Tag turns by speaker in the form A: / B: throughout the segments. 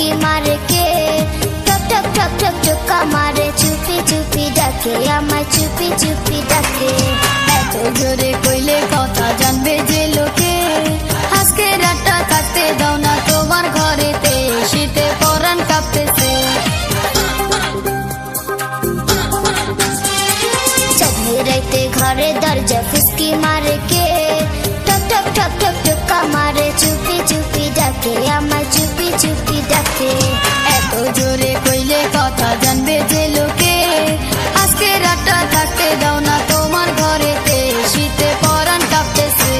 A: ফুসকি মারে কে, টক টক টক টক টকা মারে চুপি চুপি ডাকে, আমায় চুপি চুপি ডাকে।
B: এত জোরে কইলে কথা জানবে যে লোকে, আজকে রাতটা কাটতে দাও না তোমার ঘরেতে, শীতে পরাণ কাঁপতেছে।
A: চাঁদনি রাইতে ঘরে দরজা ফুসকি মারে কে, টক টক টক টক টকা মারে চুপি চুপি ডাকে, আমায় চুপি চুপি ডাকে।
B: এত জোরে কইলে কথা জানবে যে লোকে, আজকে রাতটা থাকতে দাও না তোমার ঘরেতে, শীতে পরাণ কাঁপতেছে।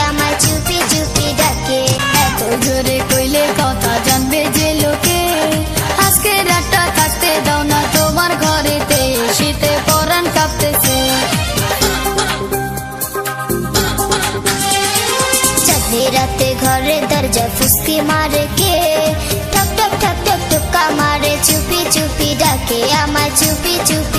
A: আমায় চুপি চুপি ডাকে।
B: এত জোরে কইলে কথা জানবে যে লোকে, আজকে রাতটা কাটতে দাও না তোমার ঘরেতে, শীতে পরাণ কাঁপতেছে।
A: চাঁদনি রাতে ঘরে দরজা ফুসকি মারে কে, টক টক টক টক টকা মারে চুপি চুপি ডাকে, আমায় চুপি চুপি